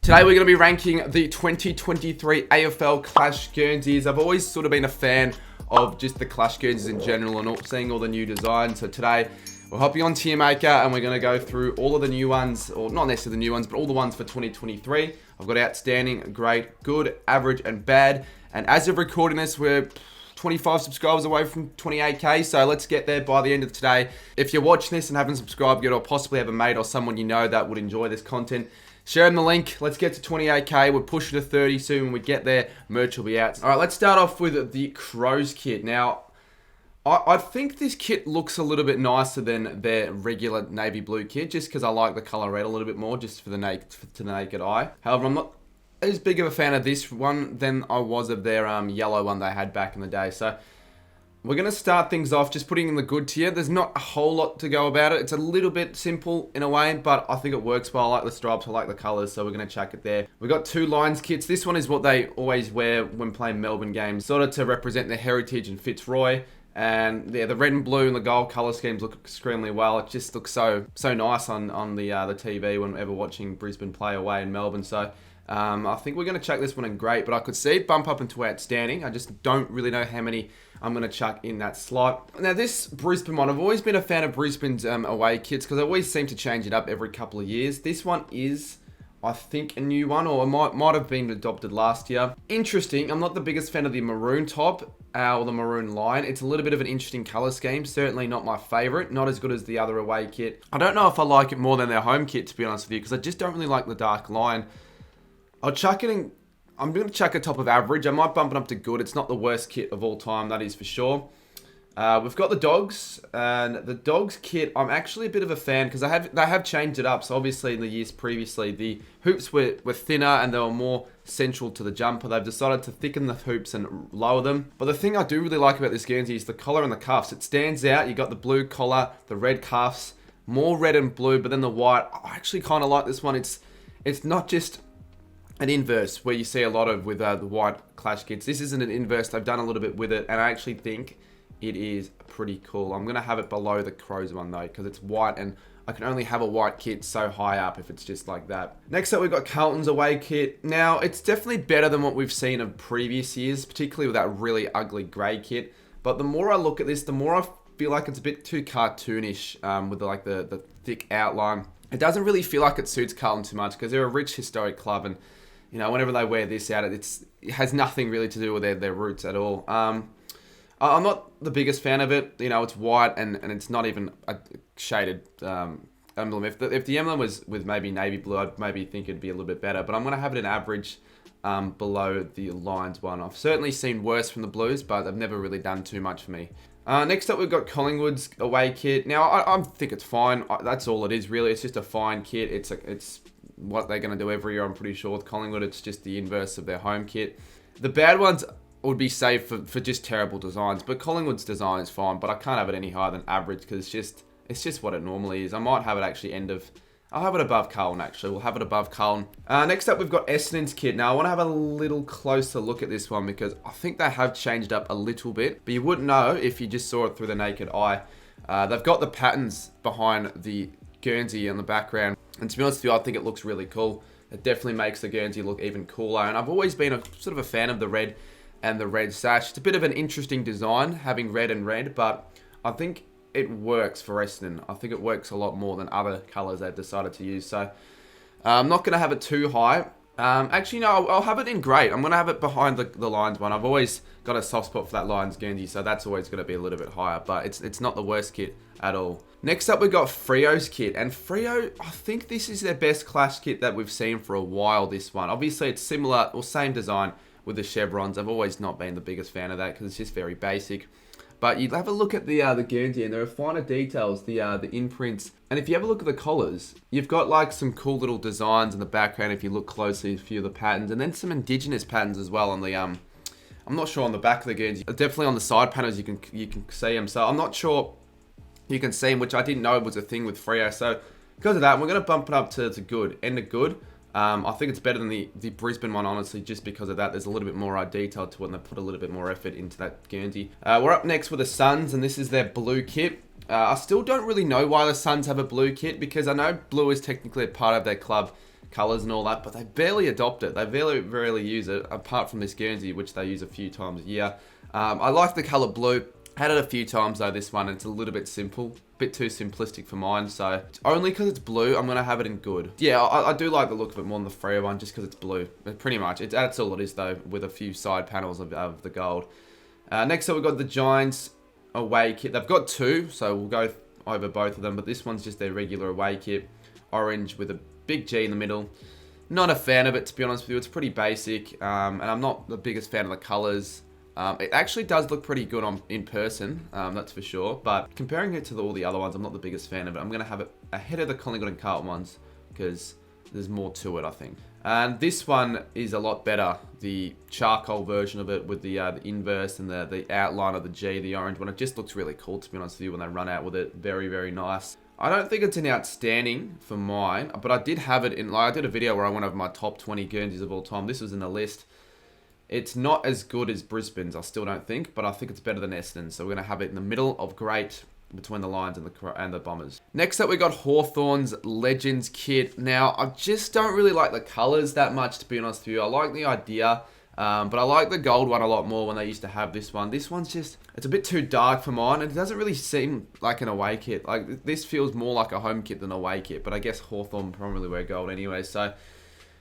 Today we're going to be ranking the 2023 AFL Clash Guernseys. I've always sort of been a fan of just the Clash Guernseys in general and seeing all the new designs. So today we're hopping on Tier Maker and we're going to go through all of the new ones, or not necessarily the new ones, but all the ones for 2023. I've got outstanding, great, good, average, and bad. And as of recording this, we're 25 subscribers away from 28k, so let's get there by the end of today. If you're watching this and haven't subscribed yet, or possibly have a mate or someone you know that would enjoy this content, share them the link. Let's get to 28k. We're pushing to 30 soon. When we get there, merch will be out. All right, let's start off with the Crows kit. Now, I think this kit looks a little bit nicer than their regular navy blue kit, just because I like the color red a little bit more, just for the naked eye. However, I'm not as big of a fan of this one than I was of their yellow one they had back in the day. So we're going to start things off just putting in the good tier. There's not a whole lot to go about it. It's a little bit simple in a way, but I think it works well. I like the stripes, I like the colours, so we're going to chuck it there. We've got two Lions kits. This one is what they always wear when playing Melbourne games, sort of to represent their heritage and Fitzroy. And yeah, the red and blue and the gold colour schemes look extremely well. It just looks so nice on the TV whenever watching Brisbane play away in Melbourne. So I think we're going to chuck this one in great, but I could see it bump up into outstanding. I just don't really know how many I'm going to chuck in that slot. Now this Brisbane one, I've always been a fan of Brisbane's away kits because I always seem to change it up every couple of years. This one is, I think, a new one, or it might have been adopted last year. Interesting. I'm not the biggest fan of the maroon top or the maroon line. It's a little bit of an interesting color scheme. Certainly not my favorite. Not as good as the other away kit. I don't know if I like it more than their home kit, to be honest with you, because I just don't really like the dark line. I'll chuck it in. I'm going to chuck a top of average. I might bump it up to good. It's not the worst kit of all time, that is for sure. We've got the dogs, and the dogs kit, I'm actually a bit of a fan because they have changed it up. So obviously in the years previously, the hoops were thinner and they were more central to the jumper. They've decided to thicken the hoops and lower them. But the thing I do really like about this Guernsey is the collar and the cuffs. It stands out. You got the blue collar, the red cuffs, more red and blue, but then the white. I actually kind of like this one. It's not just an inverse where you see a lot of with the white Clash kits. This isn't an inverse. They've done a little bit with it, and I actually think it is pretty cool. I'm going to have it below the Crows one though, because it's white and I can only have a white kit so high up if it's just like that. Next up, we've got Carlton's away kit. Now, it's definitely better than what we've seen in previous years, particularly with that really ugly grey kit. But the more I look at this, the more I feel like it's a bit too cartoonish with the thick outline. It doesn't really feel like it suits Carlton too much because they're a rich historic club, and you know, whenever they wear this out, it has nothing really to do with their roots at all. I'm not the biggest fan of it. You know, it's white and it's not even a shaded emblem. If the emblem was with maybe navy blue, I'd maybe think it'd be a little bit better. But I'm going to have it an average below the Lions one. I've certainly seen worse from the Blues, but they've never really done too much for me. Next up, we've got Collingwood's away kit. Now, I think it's fine. That's all it is, really. It's just a fine kit. It's what they're going to do every year, I'm pretty sure. With Collingwood, it's just the inverse of their home kit. The bad ones would be safe for just terrible designs, but Collingwood's design is fine, but I can't have it any higher than average because it's just what it normally is. I might have it actually I'll have it above Carlton actually. We'll have it above Carlton. Next up, we've got Essendon's kit. Now, I want to have a little closer look at this one because I think they have changed up a little bit, but you wouldn't know if you just saw it through the naked eye. They've got the patterns behind the Guernsey in the background, and to be honest with you, I think it looks really cool. It definitely makes the Guernsey look even cooler, and I've always been sort of a fan of the red and the red sash. It's a bit of an interesting design, having red and red, but I think it works for Essendon. I think it works a lot more than other colours they've decided to use. So I'm not going to have it too high. Actually, no, I'll have it in great. I'm going to have it behind the Lions one. I've always got a soft spot for that Lions Guernsey, so that's always going to be a little bit higher, but it's not the worst kit at all. Next up, we've got Freo's kit, and Freo, I think this is their best Clash kit that we've seen for a while, this one. Obviously, it's similar, or same design with the chevrons. I've always not been the biggest fan of that because it's just very basic. But you have a look at the Guernsey, and there are finer details, the imprints. And if you have a look at the collars, you've got like some cool little designs in the background if you look closely, a few of the patterns, and then some indigenous patterns as well on the I'm not sure on the back of the Guernsey. Definitely on the side panels you can see them. So I'm not sure you can see them, which I didn't know was a thing with Freo. So because of that, we're going to bump it up to good, end of good. I think it's better than the Brisbane one, honestly, just because of that. There's a little bit more detail to it, and they put a little bit more effort into that Guernsey. We're up next with the Suns, and this is their blue kit. I still don't really know why the Suns have a blue kit, because I know blue is technically a part of their club colours and all that, but they barely adopt it. They rarely use it, apart from this Guernsey, which they use a few times a year. I like the colour blue. Had it a few times though, this one, and it's a little bit simple. A bit too simplistic for mine, so only because it's blue, I'm going to have it in good. Yeah, I do like the look of it more than the Freo one, just because it's blue. Pretty much. That's all it is though, with a few side panels of the gold. Next up, we've got the Giants away kit. They've got two, so we'll go over both of them, but this one's just their regular away kit. Orange with a big G in the middle. Not a fan of it, to be honest with you. It's pretty basic, and I'm not the biggest fan of the colours. It actually does look pretty good in person, that's for sure. But comparing it to all the other ones, I'm not the biggest fan of it. I'm going to have it ahead of the Collingwood and Carlton ones because there's more to it, I think. And this one is a lot better. The charcoal version of it with the inverse and the outline of the G, the orange one. It just looks really cool, to be honest with you, when they run out with it. Very, very nice. I don't think it's an outstanding for mine, but I did have it in, like, I did a video where I went over my top 20 Guernseys of all time. This was in the list. It's not as good as Brisbane's, I still don't think, but I think it's better than Essendon's. So we're going to have it in the middle of great between the Lions and the Bombers. Next up, we got Hawthorn's Legends kit. Now, I just don't really like the colours that much, to be honest with you. I like the idea, but I like the gold one a lot more when they used to have this one. This one's just, it's a bit too dark for mine, and it doesn't really seem like an away kit. Like, this feels more like a home kit than an away kit, but I guess Hawthorn probably wear gold anyway, so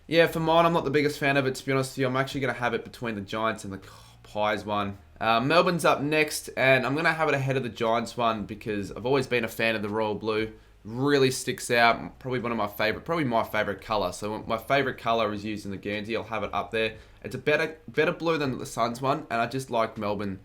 yeah, for mine, I'm not the biggest fan of it, to be honest with you. I'm actually going to have it between the Giants and the Pies one. Melbourne's up next, and I'm going to have it ahead of the Giants one because I've always been a fan of the Royal Blue. Really sticks out. Probably one of my favourite, probably my favourite colour. So my favourite colour is used in the Guernsey. I'll have it up there. It's a better blue than the Suns one, and I just like Melbourne,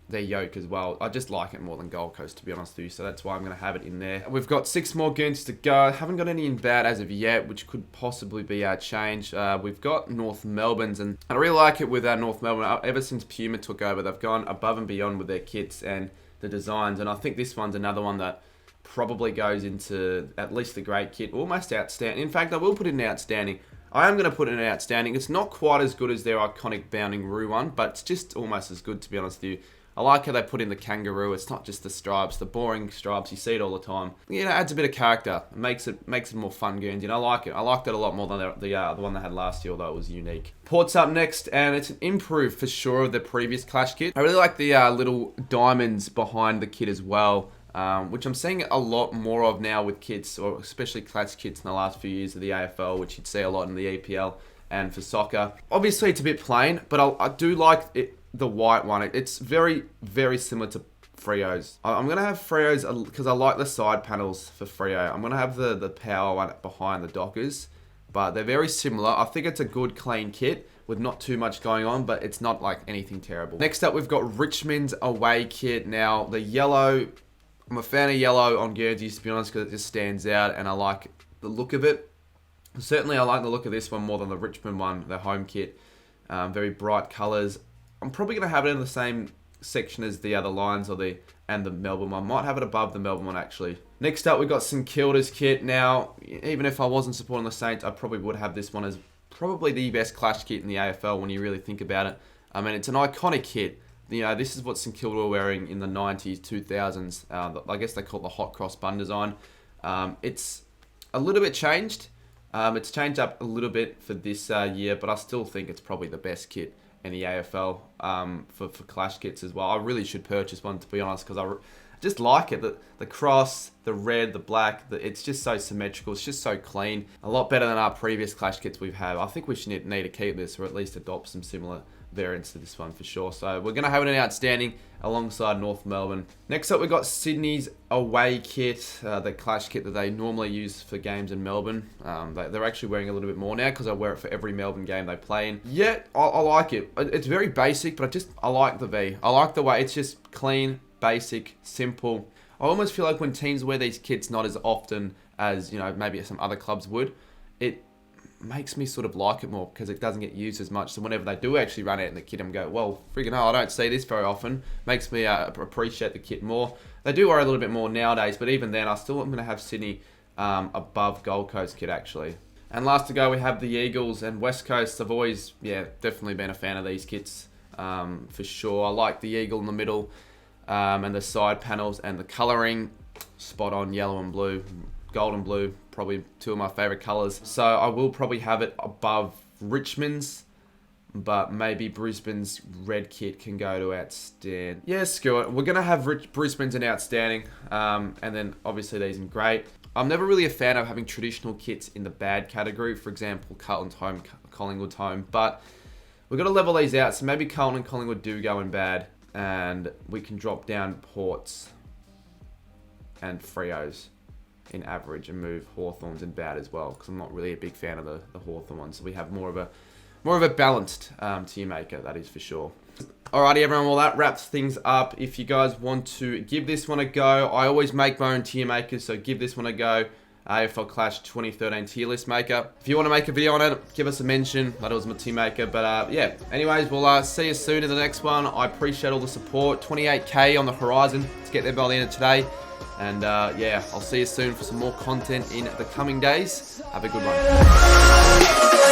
their yoke as well. I just like it more than Gold Coast, to be honest with you, so that's why I'm going to have it in there. We've got 6 more Guernseys to go. I haven't got any in bad as of yet, which could possibly be our change. We've got North Melbourne's, and I really like it with our North Melbourne. Ever since Puma took over, they've gone above and beyond with their kits and the designs, and I think this one's another one that probably goes into at least the great kit, almost outstanding. In fact, I will put it in outstanding. I am going to put it in outstanding. It's not quite as good as their iconic Bounding Roo one, but it's just almost as good, to be honest with you. I like how they put in the kangaroo. It's not just the stripes, the boring stripes. You see it all the time. You know, it adds a bit of character. It makes it more fun, Guernsey. And I like it. I liked it a lot more than the one they had last year, although it was unique. Port's up next, and it's an improve for sure of the previous Clash kit. I really like the little diamonds behind the kit as well, which I'm seeing a lot more of now with kits, or especially Clash kits in the last few years of the AFL, which you'd see a lot in the EPL and for soccer. Obviously, it's a bit plain, but I do like it. The white one, it's very, very similar to Freo's. I'm going to have Freo's because I like the side panels for Freo. I'm going to have the power one behind the Dockers, but they're very similar. I think it's a good, clean kit with not too much going on, but it's not like anything terrible. Next up, we've got Richmond's away kit. Now, the yellow, I'm a fan of yellow on Guernseys, to be honest, because it just stands out, and I like the look of it. Certainly, I like the look of this one more than the Richmond one, the home kit. Very bright colours. I'm probably going to have it in the same section as the other Lions and the Melbourne one. Might have it above the Melbourne one, actually. Next up, we've got St Kilda's kit. Now, even if I wasn't supporting the Saints, I probably would have this one as probably the best Clash kit in the AFL when you really think about it. I mean, it's an iconic kit. You know, this is what St Kilda were wearing in the 90s, 2000s. I guess they call it the hot cross bun design. It's a little bit changed. It's changed up a little bit for this year, but I still think it's probably the best kit in the AFL for Clash kits as well. I really should purchase one, to be honest, because I just like it. The cross, the red, the black, it's just so symmetrical. It's just so clean. A lot better than our previous Clash kits we've had. I think we should need to keep this, or at least adopt some similar variants to this one for sure. So we're going to have it in outstanding alongside North Melbourne. Next up, we've got Sydney's away kit, the Clash kit that they normally use for games in Melbourne. They're actually wearing a little bit more now because I wear it for every Melbourne game they play in. Yeah, I like it. It's very basic, but I like the V. I like the way it's just clean, basic, simple. I almost feel like when teams wear these kits not as often as, you know, maybe some other clubs would, it makes me sort of like it more because it doesn't get used as much. So whenever they do actually run out in the kit and go, well, friggin' hell, I don't see this very often, makes me appreciate the kit more. They do wear a little bit more nowadays, but even then, I still am going to have Sydney above Gold Coast kit, actually. And last to go, we have the Eagles and West Coast. I've always, definitely been a fan of these kits for sure. I like the Eagle in the middle and the side panels and the colouring. Spot on, yellow and blue. gold and blue, probably two of my favorite colors. So I will probably have it above Richmond's, but maybe Brisbane's red kit can go to outstanding. Yeah, screw it. We're going to have Brisbane's in outstanding, and then obviously these in great. I'm never really a fan of having traditional kits in the bad category. For example, Carlton's home, Collingwood's home, but we've got to level these out. So maybe Carlton and Collingwood do go in bad, and we can drop down Ports and Freos in average and move Hawthorns in bad as well, because I'm not really a big fan of the Hawthorn one. So we have more of a balanced tier maker, that is for sure. Alrighty everyone, well that wraps things up. If you guys want to give this one a go, I always make my own tier makers, so give this one a go. AFL Clash 2013 tier list maker. If you want to make a video on it, give us a mention. That was my tier maker. But yeah, anyways, we'll see you soon in the next one. I appreciate all the support. 28k on the horizon. Let's get there by the end of today. And yeah, I'll see you soon for some more content in the coming days. Have a good one.